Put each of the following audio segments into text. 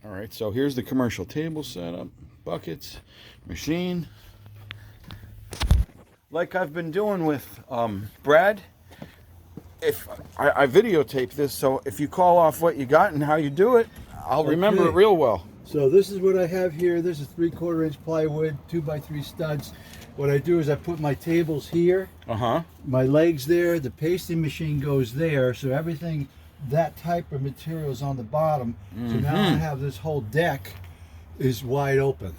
All right, so here's the commercial table setup, buckets, machine. Like I've been doing with Brad, if I videotape this, so if you call off what you got and how you do it, I'll remember it real well. So this is what I have here. This is 3/4 inch plywood, 2x3 studs. What I do is I put my tables here, my legs there, the pasting machine goes there, so everything, that type of material is on the bottom. So now I have this whole deck is wide open.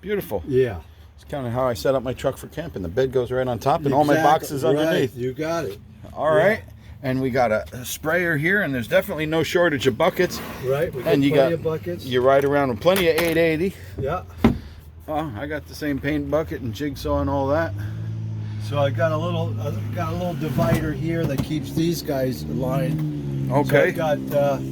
Beautiful. Yeah. It's kind of how I set up my truck for camping. The bed goes right on top and all my boxes underneath. You got it. All right. And we got a sprayer here, and there's definitely no shortage of buckets. Right, we got plenty of buckets. You ride around with plenty of 880. Yeah. Oh, I got the same paint bucket and jigsaw and all that. So I got a little divider here that keeps these guys aligned. Okay. So I got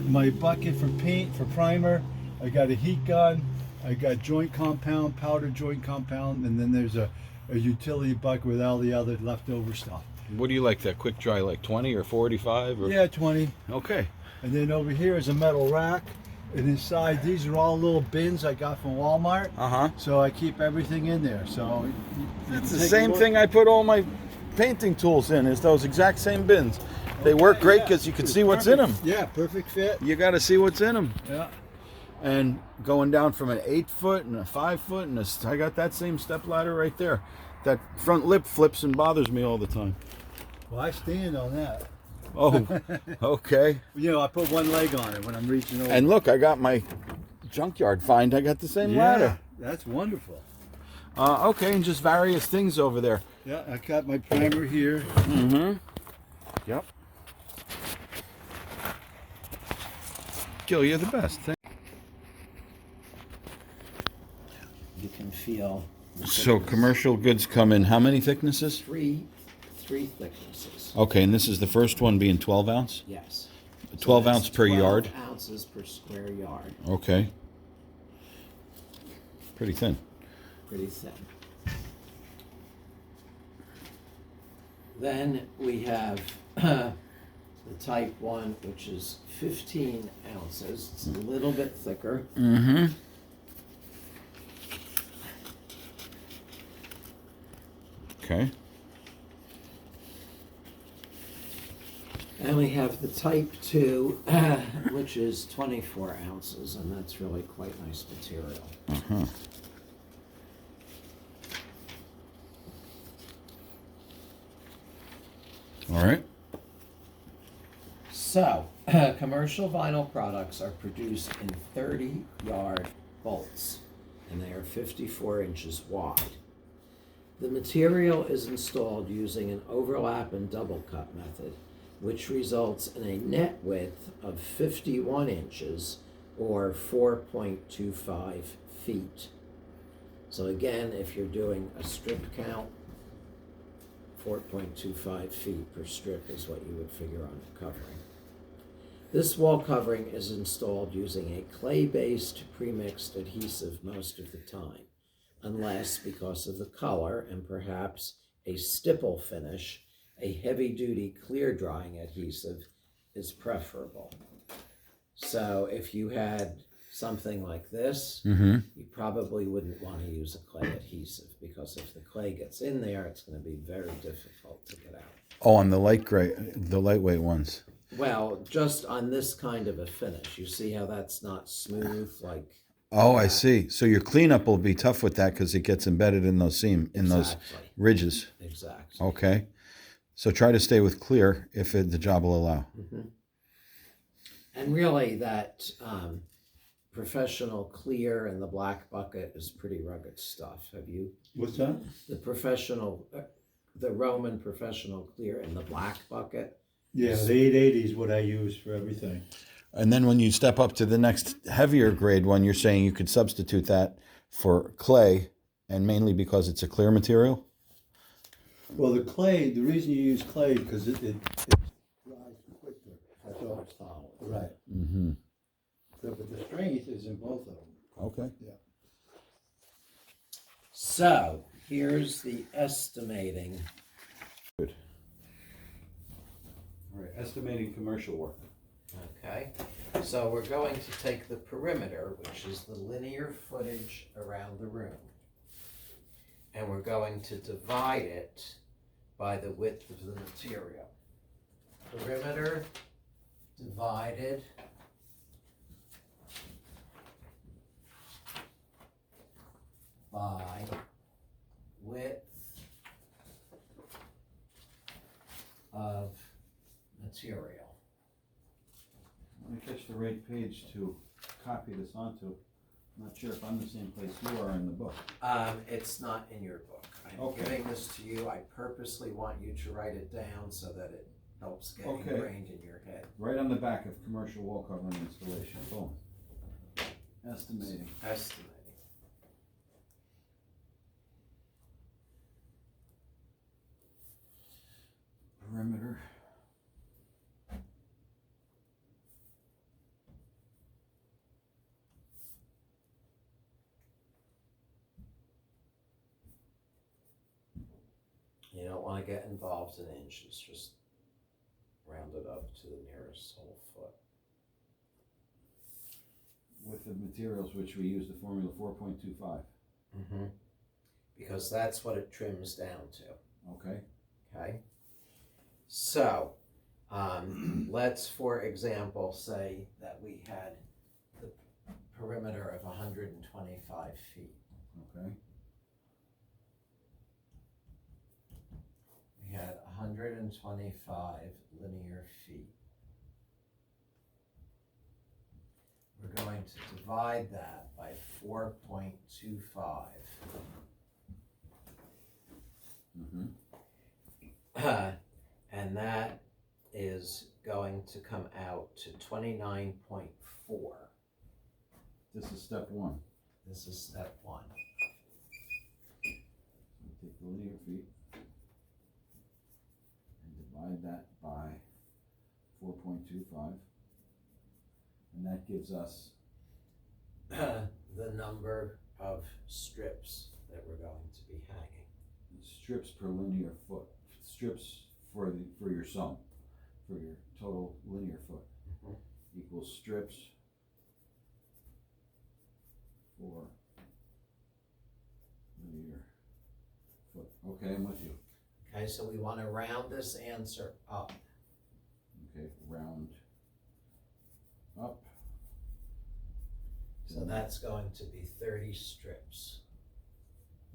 my bucket for paint, for primer. I got a heat gun. I got joint compound, powder joint compound, and then there's a utility bucket with all the other leftover stuff. What do you like that quick dry, like 20 or 45? Or? Yeah, 20. Okay. And then over here is a metal rack. And inside, these are all little bins I got from Walmart. So I keep everything in there. So it's the same thing I put all my painting tools in, is those exact same bins. They work great because you can see what's in them. Yeah, perfect fit. You got to see what's in them. Yeah. And going down from an 8-foot and a 5-foot, and I got that same step ladder right there. That front lip flips and bothers me all the time. Well, I stand on that. Oh, okay. You know, I put one leg on it when I'm reaching over. And look, I got my junkyard find. I got the same ladder. That's wonderful. Okay, and just various things over there. Yeah, I got my primer here. Yep. Gil, you're the best. You can feel. So commercial goods come in how many thicknesses? Three thicknesses. Okay, and this is the first one being 12 ounce? Yes. 12 So ounce per 12 yard? Ounces per square yard. Okay. Pretty thin. Pretty thin. Then we have the type 1, which is 15 ounces. It's a little bit thicker. Okay. And we have the type 2, which is 24 ounces, and that's really quite nice material. All right. So, commercial vinyl products are produced in 30-yard bolts, and they are 54 inches wide. The material is installed using an overlap and double cut method, which results in a net width of 51 inches or 4.25 feet. So again, if you're doing a strip count, 4.25 feet per strip is what you would figure on a covering. This wall covering is installed using a clay-based premixed adhesive most of the time, unless, because of the color and perhaps a stipple finish, a heavy-duty clear drying adhesive is preferable. So if you had something like this, you probably wouldn't want to use a clay adhesive, because if the clay gets in there, it's going to be very difficult to get out. Oh, on the the lightweight ones. Well, just on this kind of a finish, you see how that's not smooth, like. Oh, I see. So your cleanup will be tough with that because it gets embedded in those those ridges. Exactly. Okay. So try to stay with clear if the job will allow. And really, that professional clear in the black bucket is pretty rugged stuff. Have you? What's that? The Roman professional clear in the black bucket. Yeah, the 880 is what I use for everything. And then when you step up to the next heavier grade one, you're saying you could substitute that for clay, and mainly because it's a clear material? Well, the clay, the reason you use clay because it dries quicker. That's all. Solid. Right. So, but the strength is in both of them. Okay. Yeah. So here's the estimating. Good. All right, estimating commercial work. Okay. So we're going to take the perimeter, which is the linear footage around the room, and we're going to divide it by the width of the material. Perimeter divided by width of material. Let me catch the right page to copy this onto. I'm not sure if I'm the same place you are in the book. It's not in your book. I'm Okay. giving this to you. I purposely want you to write it down so that it helps get Okay. ingrained in your head. Right on the back of commercial wall covering installation. Boom. Estimating. Estimating. Perimeter. You don't want to get involved in inches, just round it up to the nearest whole foot. With the materials which we use the formula 4.25. Mm-hmm. Because that's what it trims down to. Okay. Okay. So, let's, for example, say that we had the perimeter of 125 feet. Okay. We had 125 linear feet. We're going to divide that by 4.25. Mm-hmm. And that is going to come out to 29.4. This is step one. This is step one. So we take the linear feet and divide that by 4.25. And that gives us The number of strips that we're going to be hanging. strips per linear foot. Strips for your sum, for your total linear foot, equals strips for linear foot. Okay, I'm with you. Okay, so we want to round this answer up. Okay, round up. So that's going to be 30 strips.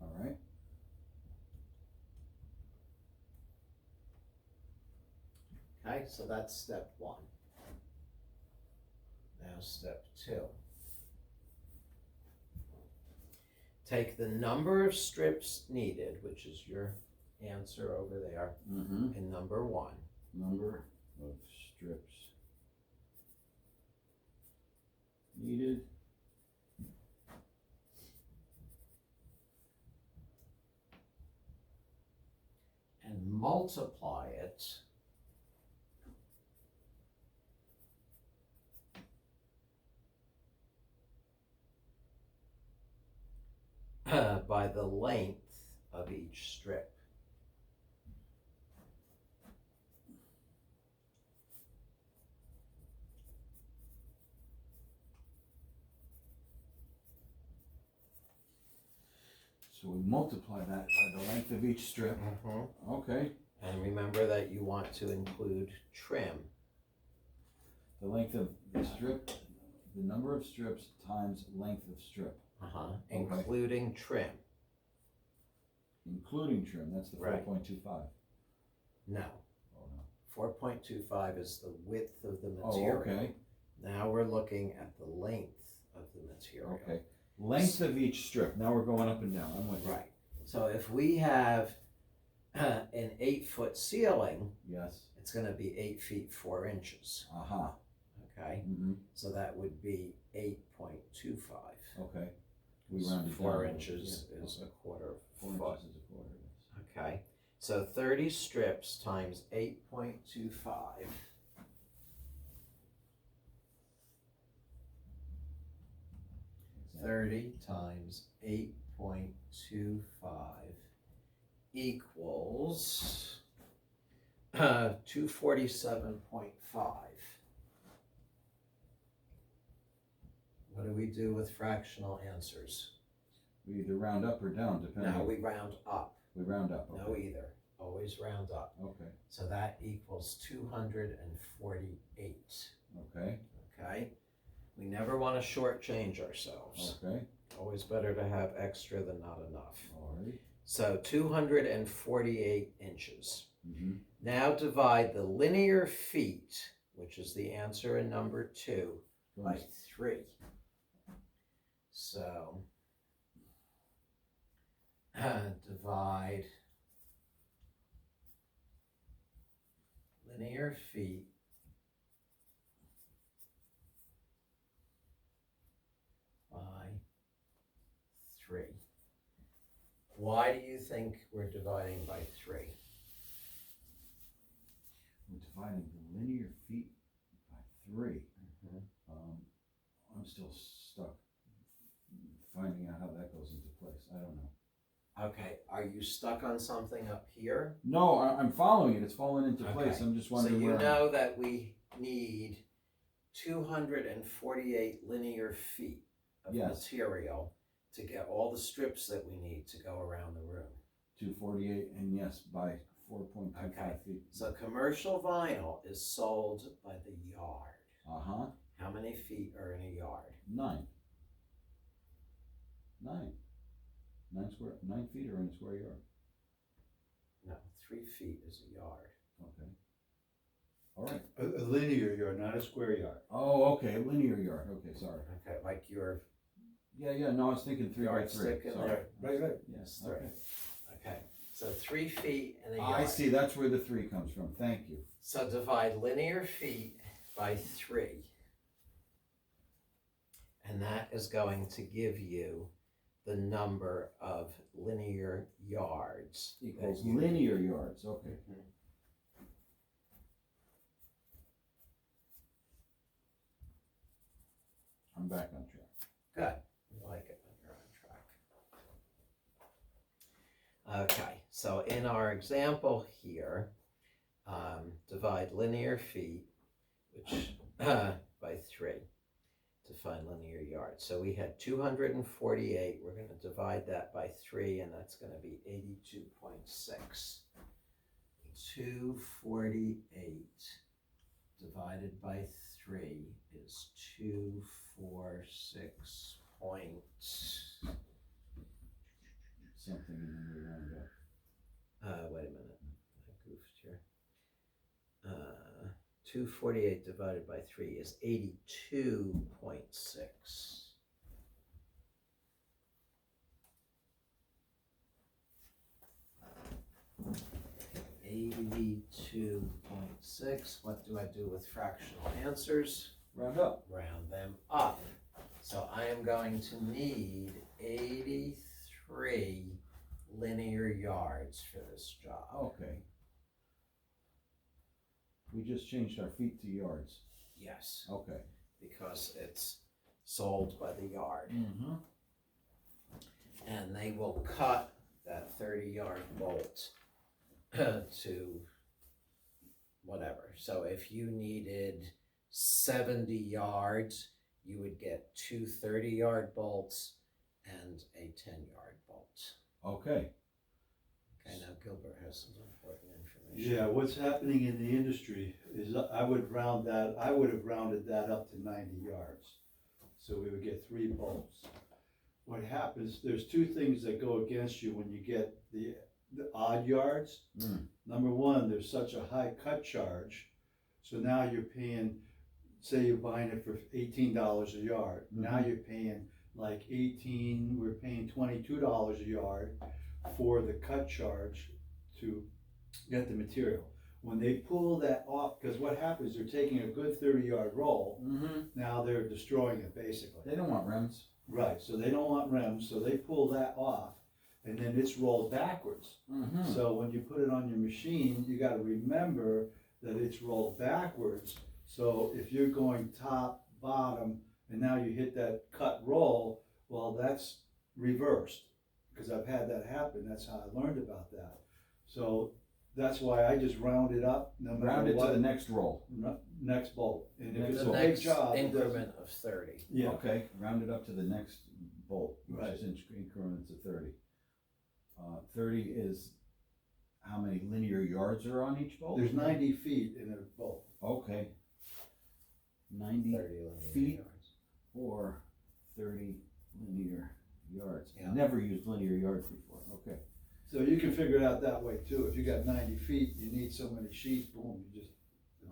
All right. Okay, so that's step one. Now step two. Take the number of strips needed, which is your answer over there, in number one. Number of strips needed. And multiply it by the length of each strip. So we multiply that by the length of each strip. Okay. And remember that you want to include trim. The length of the strip, the number of strips times length of strip. Including trim. Including trim, that's the Right. 4.25. No. Oh, no. 4.25 is the width of the material. Oh, okay. Now we're looking at the length of the material. Okay. Length of each strip. Now we're going up and down. I'm with you. Right. So if we have an 8-foot ceiling, Yes. it's going to be 8 feet 4 inches. Aha. Okay. Mm-hmm. So that would be 8.25. Okay. We rounded 4 down. inches Yeah. is a quarter of 4 a foot. inches is a quarter. Yes. Okay. So 30 strips times 8.25. Exactly. 30 times 8.25 equals 247.5. we do with fractional answers? We either round up or down, depending. No, we round up. We round up. Okay. No either. Always round up. Okay. So that equals 248. Okay. Okay? We never want to shortchange ourselves. Okay. Always better to have extra than not enough. All right. So 248 inches. Mm-hmm. Now divide the linear feet, which is the answer in number 2, by 3. So divide linear feet by 3. Why do you think we're dividing by 3? We're dividing the linear feet by 3. Mm-hmm. I'm still stuck finding out how that goes into place. I don't know. Okay, are you stuck on something up here? No, I'm following it. It's falling into place. Okay. I'm just wondering so you where. know that we need 248 linear feet of Yes. material to get all the strips that we need to go around the room. 248, and yes, by 4.25 Okay. feet. So commercial vinyl is sold by the yard. Uh-huh. How many feet are in a yard? 9. 9. 9 feet are in a square yard. No, 3 feet is a yard. Okay. All right. A linear yard, not a square yard. Oh, okay. Linear yard. Okay, sorry. Okay, like your Yeah. No, I was thinking 3 by 3. yardstick in Sorry. there. Right. Yes. Three. Okay. Okay, so 3 feet in a yard. I see. That's where the 3 comes from. Thank you. So divide linear feet by 3. And that is going to give you the number of linear yards. Equals linear yards. Okay. Mhm. I'm back on track. Good. I like it when you're on track. Okay, so in our example here, divide linear feet, which by 3 to find linear yards. So we had 248. We're going to divide that by 3, and that's going to be 82.6. 248 divided by 3 is 246 point Something and then we round up. wait a minute, I goofed here. 248 divided by 3 is 82.6. $82.6. What do I do with fractional answers? Round up. Round them up. So I am going to need 83 linear yards for this job. Okay. We just changed our feet to yards. Yes, Okay. because it's sold by the yard. Mm-hmm. And they will cut that 30-yard bolt to whatever. So if you needed 70 yards, you would get 2 30-yard bolts and a 10-yard bolt. Okay. Okay, now Gilbert has some important information. Yeah, what's happening in the industry is I would have rounded that up to 90 yards. So we would get 3 bolts. What happens, there's 2 things that go against you when you get the odd yards. Number one, there's such a high cut charge. So now you're paying, say you're buying it for $18 a yard. Now you're paying like we're paying $22 a yard for the cut charge to get the material. When they pull that off, because what happens, they're taking a good 30-yard roll. Now they're destroying it basically. They don't want rims. Right, so they don't want rims, so they pull that off and then it's rolled backwards. So when you put it on your machine, you got to remember that it's rolled backwards. So if you're going top, bottom, and now you hit that cut roll, well, that's reversed, because I've had that happen. That's how I learned about that. So That's why I just round it up, no matter Round it what. to the next roll. Next bolt. And if it's The a big next job, it doesn't- increment of 30. Yeah, Okay, round it up to the next bolt, which Right. is increments of 30. 30 is how many linear yards are on each bolt? there's 90 feet in a bolt. Okay. 90 30 linear feet yards. or 30 linear yards. Yeah. Never used linear yards before. Okay. So you can figure it out that way too. If you got 90 feet, you need so many sheets, boom, you just.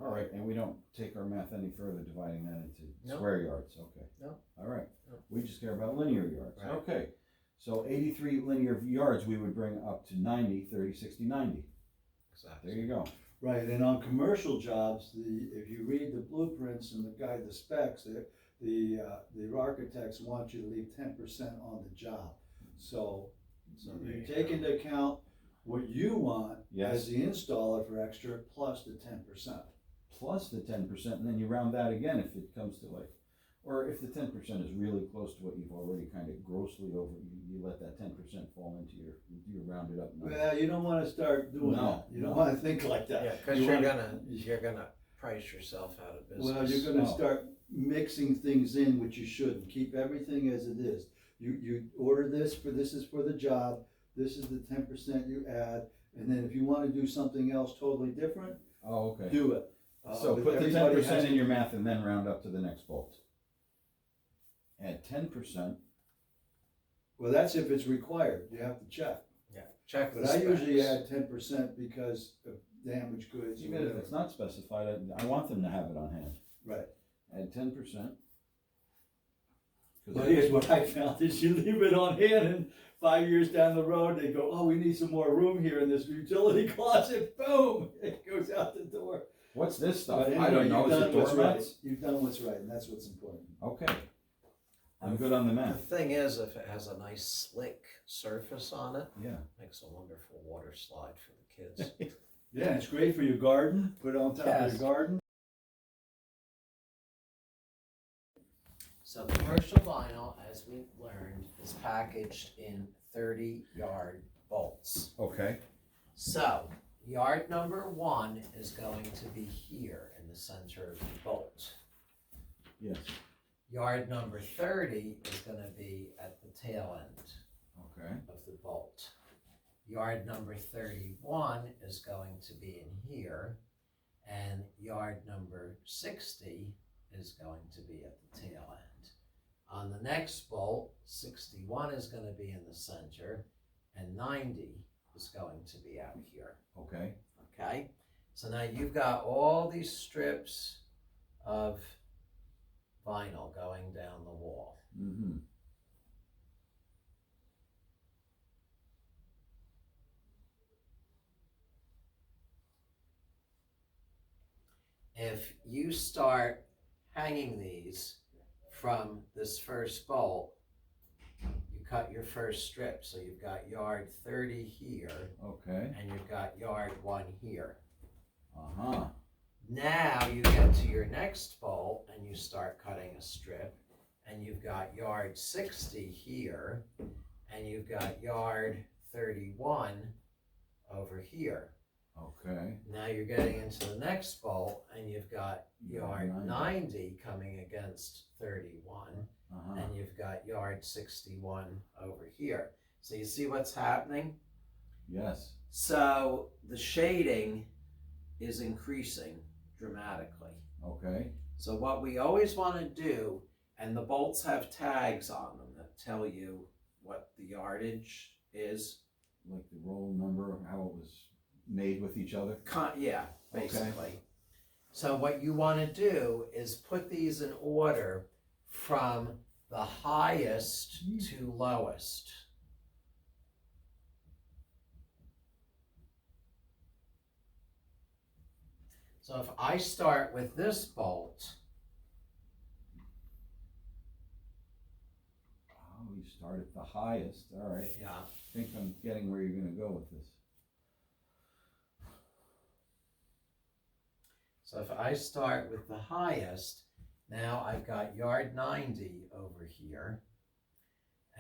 All right, and we don't take our math any further, dividing that into No. square yards. Okay. No. All right. No. We just care about linear yards. Right. Okay. So 83 linear yards we would bring up to 90, 30, 60, 90. Exactly. There you go. Right, and on commercial jobs, if you read the blueprints and the specs, the architects want you to leave 10% on the job. So there you you take go. into account what you want Yes. as the installer for extra plus the 10%. Plus the 10%, and then you round that again if it comes to like, or if the 10% is really close to what you've already kind of grossly over, you let that 10% fall into your rounded up number. Well, you don't want to start doing No, that. You don't no. want to think like that. Yeah, because You you're wanna- gonna price yourself out of business. Well, you're gonna Oh. start mixing things in, which you shouldn't. Keep everything as it is. You order this is for the job, this is the 10% you add, and then if you wanna do something else totally different, Oh, okay. do it. So But put the everybody 10% has in to- your math and then round up to the next bolt. Add 10%. Well, that's if it's required, you have to check. Yeah, check the But I usually specs. add 10% because of damaged goods or Even if whatever. it's not specified, I want them to have it on hand. Right. Add 10%. But here's what I found, is you leave it on hand and 5 years down the road, they go, oh, we need some more room here in this utility closet, boom, it goes out the door. What's this stuff? But I anyway, don't know. you've Is it done what's right. doormats? You've done what's right, and that's what's important. Okay. I'm good on the The math. thing is, if it has a nice slick surface on it, Yeah. makes a wonderful water slide for the kids. Yeah, it's great for your garden, put it on top of Yes. your garden. So commercial vinyl, as we learned, is packaged in 30-yard bolts. Okay. So yard number 1 is going to be here in the center of the bolt. Yes. Yard number 30 is going to be at the tail end Okay. of the bolt. Yard number 31 is going to be in here, and yard number 60 is going to be at the tail end. On the next bolt, 61 is going to be in the center, and 90 is going to be out here. Okay. Okay, so now you've got all these strips of vinyl going down the wall. Mm-hmm. If you start hanging these from this first bolt, you cut your first strip. So you've got yard 30 here, Okay. and you've got yard 1 here. Uh-huh. Now you get to your next bolt and you start cutting a strip, and you've got yard 60 here, and you've got yard 31 over here. Okay. Now you're getting into the next bolt, and you've got yard Yard 90 coming against 31, Uh-huh. and you've got yard 61 over here. So you see what's happening? Yes. So the shading is increasing dramatically. Okay. So what we always want to do, and the bolts have tags on them that tell you what the yardage is. Like the roll number, how it was made with each other. Yeah, Okay. basically. So what you want to do is put these in order from the highest to lowest. So if I start with this bolt, Oh, you start at the highest. All right. yeah, I think I'm getting where you're going to go with this. so if I start with the highest, now I've got yard 90 over here,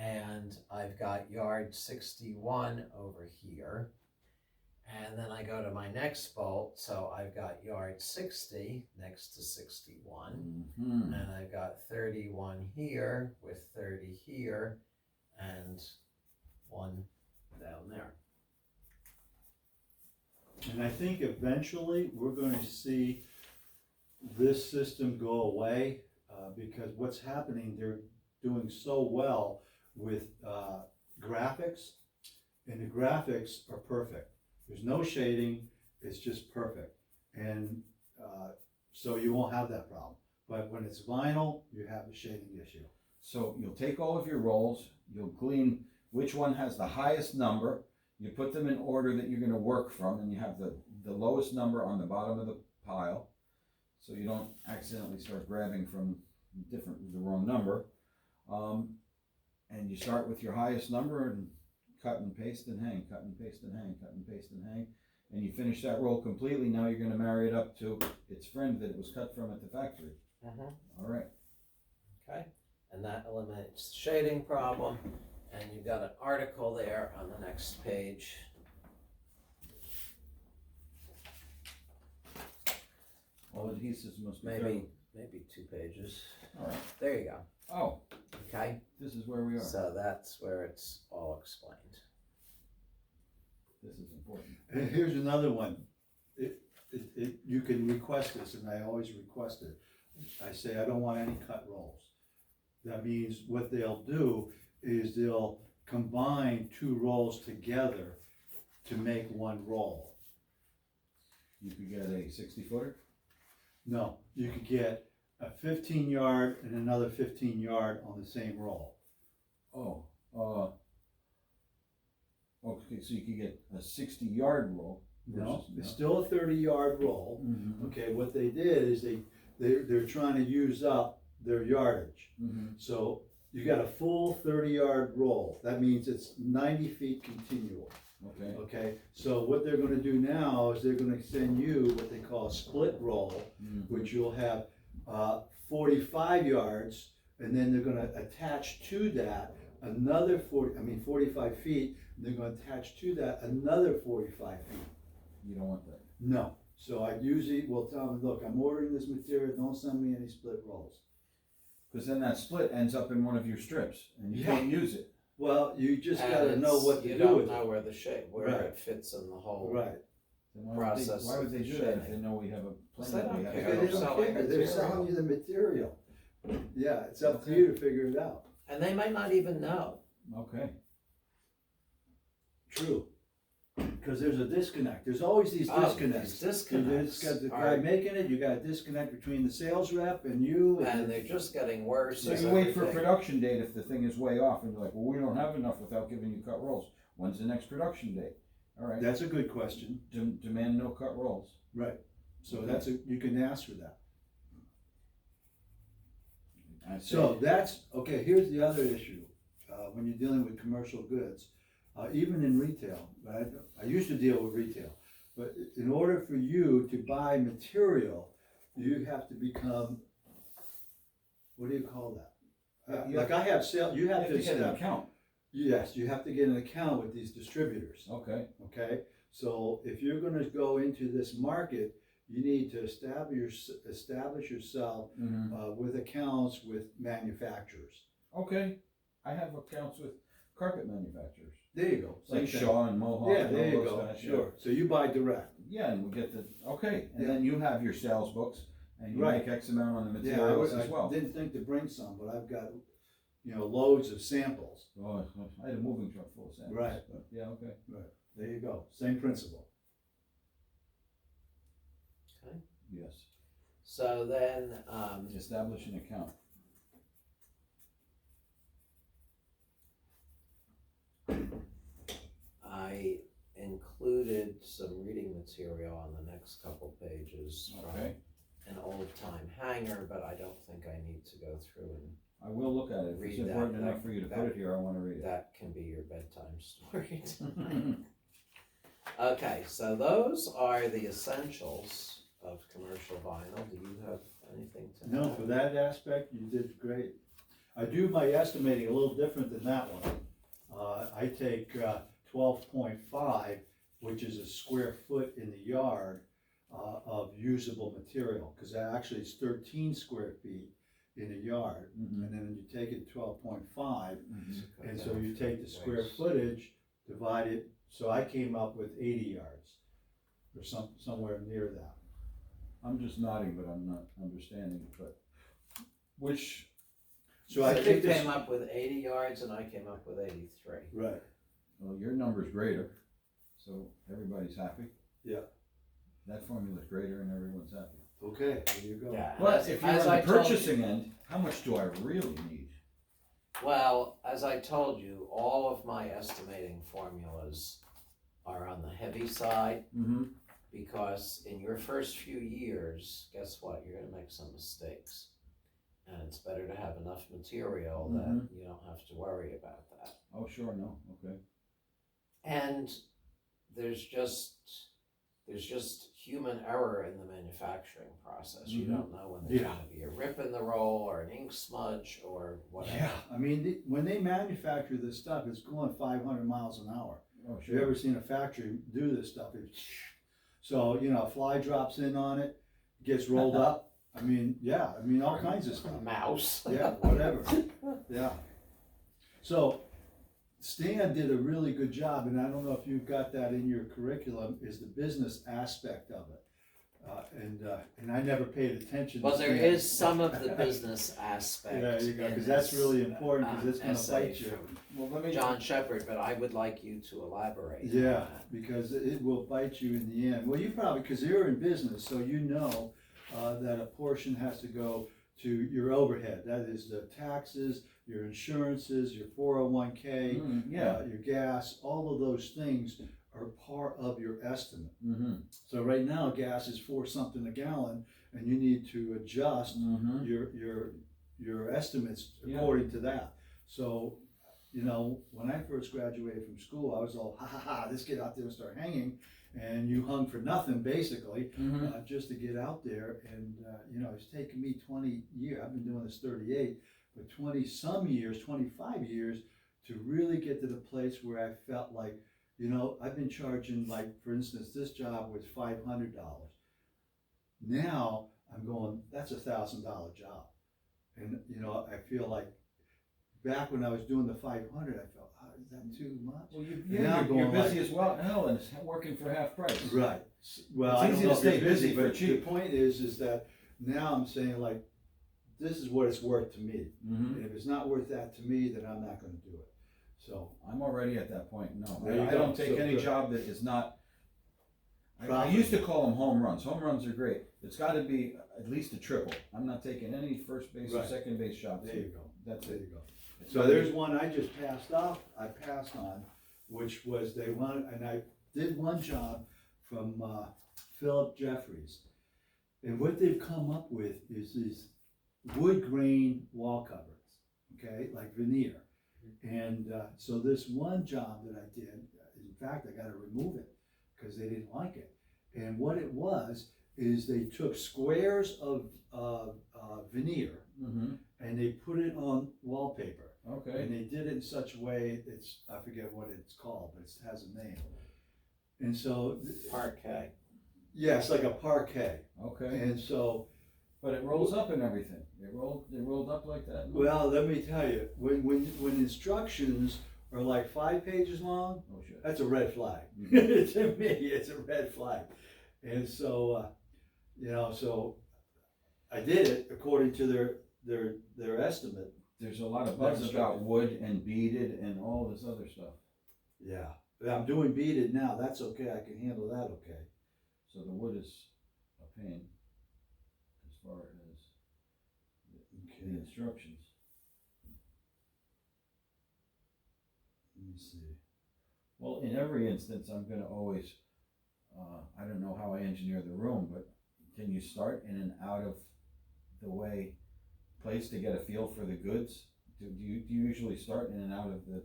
and I've got yard 61 over here, And then I go to my next bolt, so I've got yard 60 next to 61, and I've got 31 here with 30 here, and 1 down there. And I think eventually we're going to see this system go away because what's happening, they're doing so well with graphics, and the graphics are perfect. There's no shading, it's just perfect. And so you won't have that problem. But when it's vinyl, you have the shading issue. So you'll take all of your rolls, you'll glean which one has the highest number, you put them in order that you're going to work from, and you have the lowest number on the bottom of the pile, so you don't accidentally start grabbing from the wrong number. And you start with your highest number and cut and paste and hang, cut and paste and hang, cut and paste and hang, and you finish that roll completely. Now you're going to marry it up to its friend that it was cut from at the factory. All right. Okay, and that eliminates the shading problem. And you've got an article there on the next page. All adhesives must be Maybe 2 pages. All right. There you go. Oh, okay. This is where we are. So that's where it's all explained. This is important. And here's another one. You can request this, and I always request it. I say I don't want any cut rolls. That means what they'll do is they'll combine 2 rolls together to make 1 roll. You could get a 60-footer? No, you could get a 15-yard and another 15-yard on the same roll. Oh, okay, so you could get a 60-yard roll. No, it's still a 30-yard roll. Okay, what they did is they're trying to use up their yardage. So you got a full 30-yard roll. That means it's 90 feet continual. Okay. Okay, so what they're going to do now is they're going to send you what they call a split roll, which you'll have 45 yards, and then they're going to attach to that another 45 feet. And they're going to attach to that another 45 feet. You don't want that. No. So I usually will tell them, look, I'm ordering this material. Don't send me any split rolls. Because then that split ends up in one of your strips, and you can't use it. Well, you just got to know what to do with it. You don't know where the shape, it fits in the whole process. Why would they do that if they know we have a plan? They don't care. They don't care. They're selling you the material. Yeah, it's up to you to figure it out. And they might not even know. Okay. True. Because there's a disconnect. There's always these disconnects. Disconnects. Got the guy making it, you got a disconnect between the sales rep and you. And they're just getting worse. So you wait for production date if the thing is way off, and you're like, well, we don't have enough without giving you cut rolls. When's the next production date? All right. That's a good question. Demand no cut rolls. Right. So that's you can ask for that. So that's, okay, here's the other issue. When you're dealing with commercial goods, even in retail, but I used to deal with retail, but in order for you to buy material, you have to become, what do you call that? Like I have sale, you have to get an account. Yes, you have to get an account with these distributors. Okay. Okay, so if you're going to go into this market, you need to establish yourself with accounts with manufacturers. Okay, I have accounts with carpet manufacturers. There you go. Like Shaw and Mohawk. Yeah, and there you all those go. guys. Sure. So you buy direct. Yeah, and we get and then you have your sales books, and you make X amount on the Yeah, materials as well. I didn't think to bring some, but I've got, loads of samples. Oh, I had a moving truck full of samples. Right. But yeah, okay. Right. There you go. Same principle. Okay. Yes. So then, Establish an account. I included some reading material on the next couple pages from an old-time hanger, but I don't think I need to go through and I will look at it. If it's important enough for you to put it here, I want to read it. that can be your bedtime story tonight. Okay, so those are the essentials of commercial vinyl. Do you have anything to add? No, for that aspect, you did great. I do my estimating a little different than that one. I take 12.5, which is a square foot in the yard of usable material, because actually it's 13 square feet in a yard, and then you take it 12.5, and so you take the square footage, divide it, so I came up with 80 yards, or somewhere near that. I'm just nodding, but I'm not understanding, but which, So So I you think this, came up with 80 yards and I came up with 83. right, well, your number's greater, so everybody's happy. yeah, That formula's greater and everyone's happy. okay, there you go. Yeah. But if you're as on I the told purchasing end, how much do I really need? Well, as I told you, all of my estimating formulas are on the heavy side, Mm-hmm. because in your first few years, guess what? You're gonna make some mistakes. And it's better to have enough material that you don't have to worry about that. Oh, sure, no, okay. And there's just human error in the manufacturing process. You don't know when there's gonna be a rip in the roll or an ink smudge or whatever. Yeah, I mean, when they manufacture this stuff, it's going 500 miles an hour. Oh, If you've ever seen a factory do this stuff, so, you know, a fly drops in on it, gets rolled up. I mean, yeah, I mean, all kinds of stuff. Mouse. Yeah, whatever. Yeah. So Stan did a really good job, and I don't know if you've got that in your curriculum, is the business aspect of it. And I never paid attention to Well, there Stan. is some of the business aspect. There you go, in because that's this, really important, because it's gonna essay bite you. from Well, let me. John Shepard, but I would like you to elaborate. on Yeah, that. because it will bite you in the end. Well, you probably, because you're in business, so you know that a portion has to go to your overhead. That is the taxes, your insurances, your 401k, Yeah. your gas, all of those things are part of your estimate. Mm-hmm. So right now, gas is 4 something a gallon, and you need to adjust Mm-hmm. your estimates Yeah. according to that. So, you know, when I first graduated from school, I was all, ha ha ha, let's get out there and start hanging. And you hung for nothing, basically, Mm-hmm. just to get out there. And, you know, it's taken me 20 years, I've been doing this 38, but 20 some years, 25 years to really get to the place where I felt like, you know, I've been charging, like, for instance, this job was $500. Now I'm going, that's $1,000 job. And, you know, I feel like back when I was doing the 500, I felt, oh, is that too much? Well, Now you're going busy like- as well, hell, and it's working for half price. Right. Well, It's I don't easy know to if you're stay busy for but cheap. the point is that now I'm saying, like, this is what it's worth to me. Mm-hmm. And if it's not worth that to me, then I'm not gonna do it. So, I'm already at that point, no, There you I go. don't take So any good. job that is not, I Profit. used to call them home runs. Home runs are great. It's gotta be at least a triple. I'm not taking any first base or Right. second base shots. there you go. That's There it. you go. It's So gotta there's be- one I just passed on, which was they wanted, and I did one job from Philip Jeffries. And what they've come up with is these wood grain wall coverings, okay, like veneer. And so this one job that I did, in fact, I got to remove it because they didn't like it. And what it was is they took squares of veneer Mhm. and they put it on wallpaper. Okay, And they did it in such a way, I forget what it's called, but it has a name. And so, Parquet. yeah, it's like a parquet. okay, And so, but it rolls up and everything. It rolled up like that? well, let me tell you, when instructions are like 5 pages long, Oh, shit. that's a red flag. Mhm. To me, it's a red flag. And so, you know, so I did it according to their estimate. There's a lot of buzz Next about one. wood and beaded and all this other stuff. Yeah, but I'm doing beaded now. That's okay. I can handle that. Okay. So the wood is a pain as far as the Okay. instructions. Let me see. Well, in every instance, I'm gonna always, I don't know how I engineer the room, but can you start in an out of the way place to get a feel for the goods? Do you usually start in and out of the,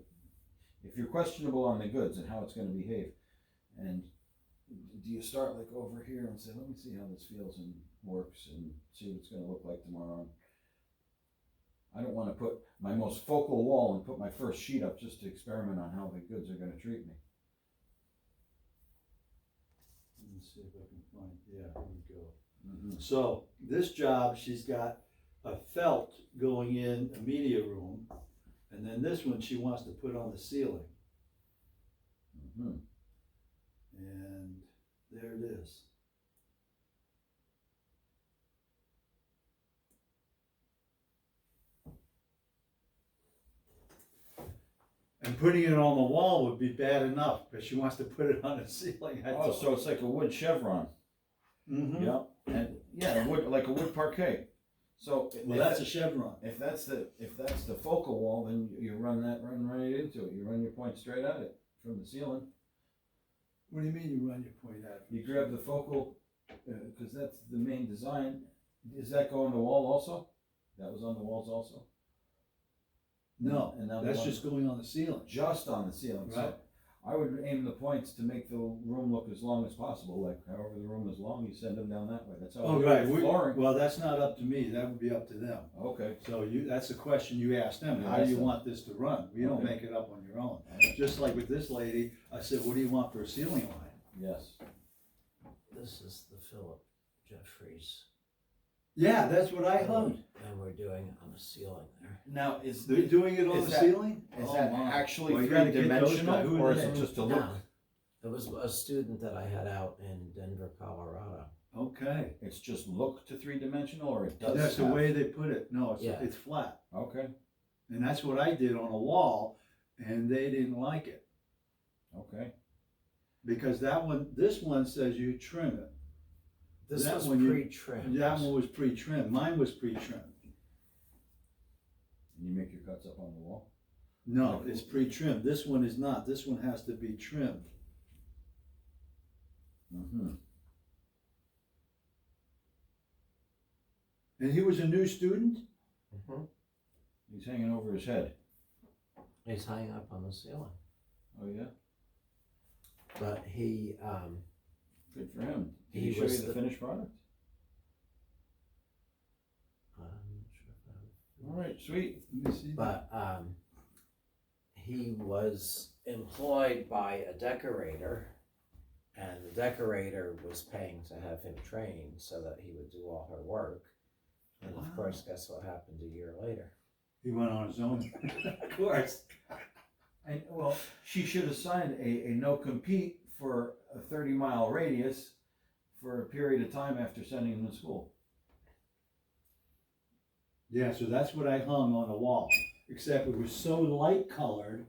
if you're questionable on the goods and how it's gonna behave, and do you start like over here and say, let me see how this feels and works and see what it's gonna look like tomorrow? I don't wanna put my most focal wall and put my first sheet up just to experiment on how the goods are gonna treat me. Let's see if I can find, yeah, here we go. Mhm. So this job, she's got a felt going in a media room, and then this one she wants to put on the ceiling, Mhm. and there it is. And putting it on the wall would be bad enough, but she wants to put it on the ceiling. Oh, so it's like a wood chevron. Mm-hmm. Yeah, and yeah, wood, like a wood parquet. So Well, that's a chevron. if that's the focal wall, then you run right into it. You run your point straight at it from the ceiling. What do you mean you run your point out? You grab the focal, because that's the main design. Does that go on the wall also? That was on the walls also? No, And now that's the one- just going on the ceiling. Just on the ceiling. Right. So I would aim the points to make the room look as long as possible. Like however the room is long, you send them down that way. That's how Oh, we do right. it with flooring. Well, that's not up to me. That would be up to them. Okay. So that's a question you ask them. You How do ask you them. want this to run? You don't Okay. make it up on your own. Just like with this lady, I said, what do you want for a ceiling line? Yes. This is the Philip Jeffries, Yeah, that's what I hung. and we're doing on a ceiling there. Now is They're doing it on Is the that- ceiling? Is Oh, that my. actually Well, you gotta get those guys. Who three-dimensional, are or is they? it just a look? No, it was a student that I had out in Denver, Colorado. Okay. It's just look to three-dimensional, or it does That's the have- way they put it. No, Yeah. it's flat. Okay, And that's what I did on a wall, and they didn't like it. okay. Because this one says you trim it. This That was one you- pre-trimmed. That one was pre-trimmed. Mine was pre-trimmed. And you make your cuts up on the wall? No, it's pre-trimmed. This one is not. This one has to be trimmed. Mm-hmm. And he was a new student? Mhm. He's hanging over his head. He's hanging up on the ceiling, Oh, yeah? but he Good for him. Did He he show was you the the- finished product? I'm not sure if I- All right, sweet. Let me see. but he was employed by a decorator, and the decorator was paying to have him trained so that he would do all her work. And of Wow. course, guess what happened a year later? He went on his own. Of course. And, well, she should have signed a no-compete for a 30-mile radius for a period of time after sending him to school. Yeah, so that's what I hung on the wall. Except it was so light colored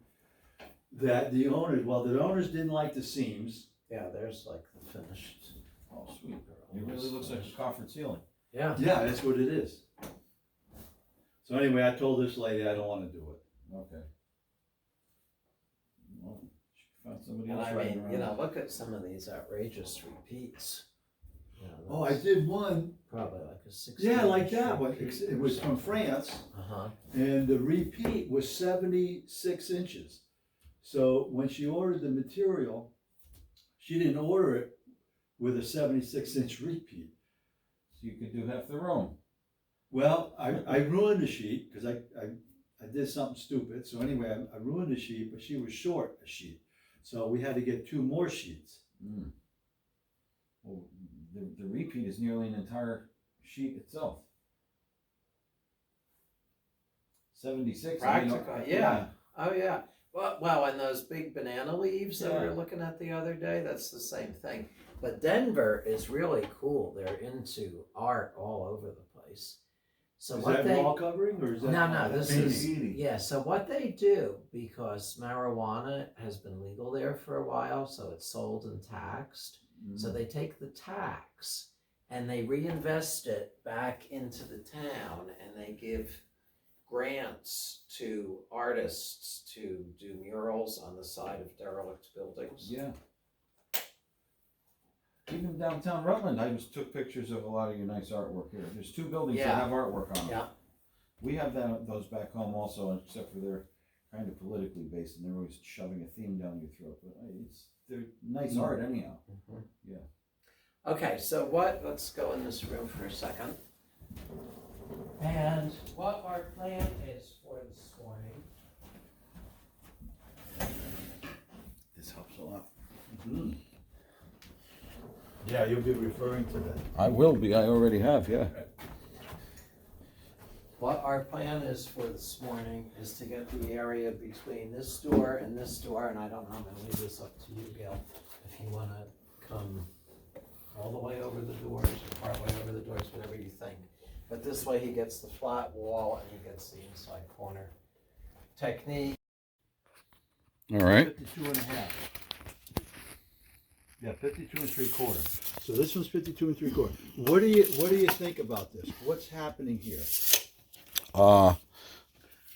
that the owners didn't like the seams. Yeah, there's like the finished. Oh, sweet. It really looks like a coffered ceiling. Yeah. Yeah, that's what it is. So anyway, I told this lady I don't want to do it. Okay. Well, she found somebody And else I riding mean, around. you know, look at some of these outrageous repeats. You know, Oh, I that's did one. probably like a 16. Yeah, like that one. It was from France. Uh-huh. And the repeat was 76 inches. So when she ordered the material, she didn't order it with a 76-inch repeat. So you could do half the room. Well, I ruined the sheet because I did something stupid. So anyway, I ruined the sheet, but she was short a sheet. So we had to get 2 more sheets. Mm. Well, the repeat is nearly an entire sheet itself. 76. Practical, yeah. Oh, yeah. Well, and those big banana leaves that we Yeah. were looking at the other day, that's the same thing. But Denver is really cool. They're into art all over the place. So Is what that they wall covering or is that? No, this painting? is yeah. So what they do, because marijuana has been legal there for a while, so it's sold and taxed. Mm. So they take the tax and they reinvest it back into the town, and they give grants to artists to do murals on the side of derelict buildings. Yeah. Even downtown Rutland, I just took pictures of a lot of your nice artwork here. There's 2 buildings Yeah. that have artwork on them. Yeah. We have those back home also, except for they're kind of politically based and they're always shoving a theme down your throat. But they're nice art anyhow. Mhm. Yeah. Okay, so let's go in this room for a second. And what our plan is for this morning. This helps a lot. Mm-hmm. Yeah, you'll be referring to that. I will be, I already have, yeah. What our plan is for this morning is to get the area between this door and this door, and I don't know, I'm gonna leave this up to you, Gil, if you wanna come all the way over the doors, or part way over the doors, whatever you think. But this way he gets the flat wall and he gets the inside corner technique. All right. 52 and a half. Yeah, 52 and 3/4. So this one's 52 and 3/4. What do you think about this? What's happening here?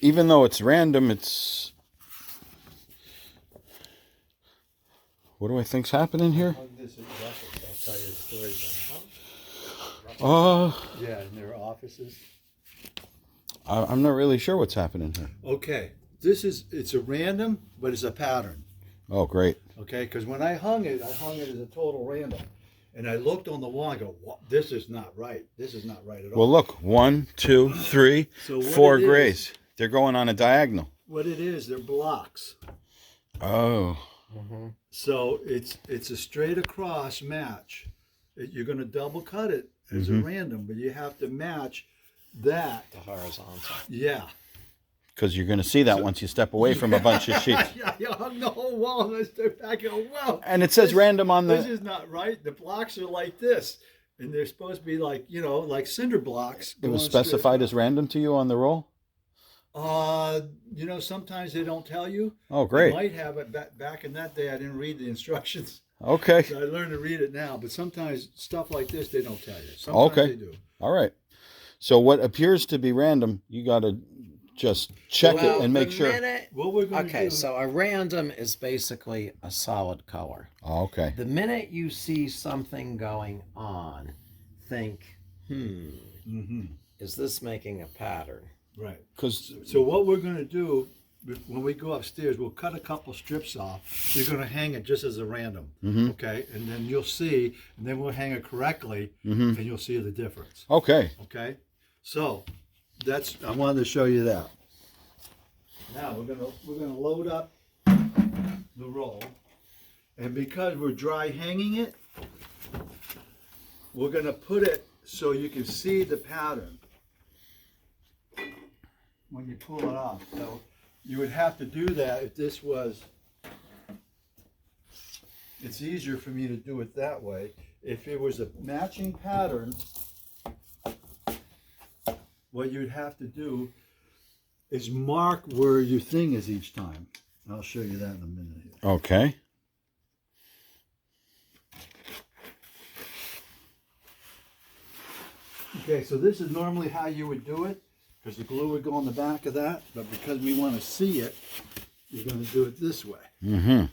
Even though it's random, it's... What do I think's happening here? This is I'll tell you the story about it. Yeah, in their offices. I'm not really sure what's happening here. Okay, it's a random, but it's a pattern. Oh, great. Okay, because when I hung it as a total random. And I looked on the wall and go, this is not right. This is not right at all. Well, look, 1, 2, 3, So what 4 it is- grays. They're going on a diagonal. What it is, they're blocks. Oh. So it's a straight across match. You're going to double cut it as a random, but you have to match that. The horizontal. Yeah. Because you're going to see that once you step away from a bunch of sheets. Yeah, you hung the whole wall and I stood back and go, wow. And it says random on This the... is not right. The blocks are like this. And they're supposed to be like, like cinder blocks. It was going straight specified across. as random to you on the roll? Sometimes they don't tell you. Oh, They great. might have it back in that day. I didn't read the instructions. Okay. So I learned to read it now. But sometimes stuff like this, they don't tell you. Sometimes Okay. they do. All right. So what appears to be random, you got to just check it and make sure. What we're going to Okay, do. so a random is basically a solid color. Oh, okay. The minute you see something going on, think, is this making a pattern? Right. Because So what we're going to do, when we go upstairs, we'll cut a couple strips off. You're going to hang it just as a random. Okay? And then you'll see, and then we'll hang it correctly, and you'll see the difference. okay. Okay? So, I wanted to show you that. Now we're gonna load up the roll, and because we're dry hanging it, we're gonna put it so you can see the pattern when you pull it off. So you would have to do that if this was. It's easier for me to do it that way. If it was a matching pattern, what you'd have to do is mark where your thing is each time. I'll show you that in a minute here. Okay. Okay, so this is normally how you would do it, because the glue would go on the back of that, but because we want to see it, you're going to do it this way. Mm-hmm.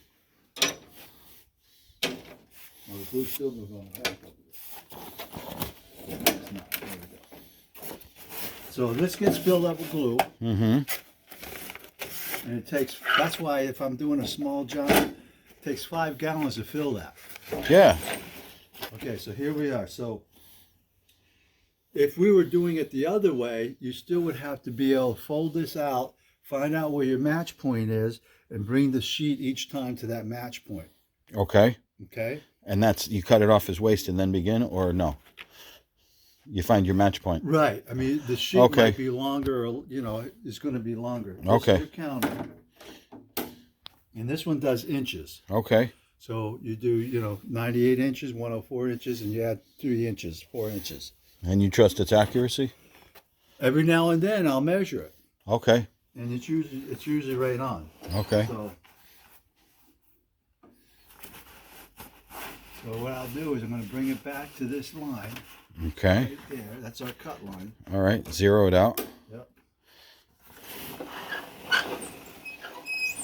Well, the glue still goes on the back of it. It's not. There we go. So this gets filled up with glue. Mm-hmm. And it takes, that's why if I'm doing a small job, it takes 5 gallons to fill that. Yeah. Okay, so here we are. So if we were doing it the other way, you still would have to be able to fold this out, find out where your match point is, and bring the sheet each time to that match point. Okay. Okay? And that's, you cut it off as waste and then begin, or no? You find your match point. Right. I mean, the sheet Okay. might be longer, or, it's going to be longer. This Okay. is your counter. And this one does inches. Okay. So you do, 98 inches, 104 inches, and you add 3 inches, 4 inches. And you trust its accuracy? Every now and then I'll measure it, Okay. and it's usually right on. Okay. So what I'll do is I'm going to bring it back to this line Okay. right there. That's our cut line. All right. Zero it out. Yep.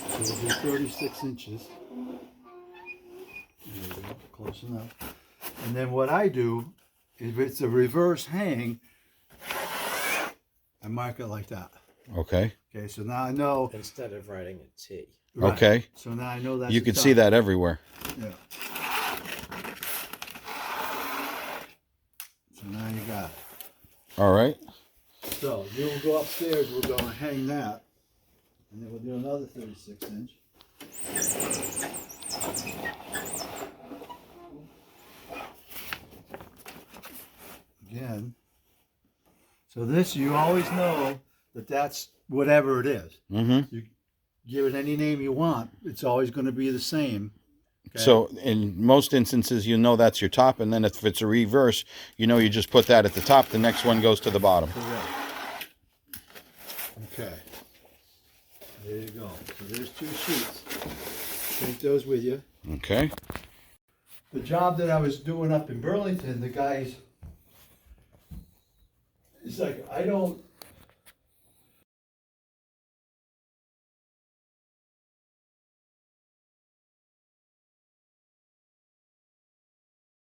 So we'll do 36 inches. There we go, close enough. And then what I do, if it's a reverse hang, I mark it like that. Okay. Okay, so now I know. Instead of writing a T. Right. Okay. So now I know that's You the can top. see that everywhere. Yeah. So now you got it. All right. So then we'll go upstairs, we'll go and hang that. And then we'll do another 36 inch. So this, you always know that that's whatever it is. Mm-hmm. You give it any name you want, it's always going to be the same. Okay? So in most instances, you know that's your top, and then if it's a reverse, you know you just put that at the top. The next one goes to the bottom. Correct. Okay. There you go. So there's 2 sheets. Take those with you. Okay. The job that I was doing up in Burlington, the guys, it's like, I don't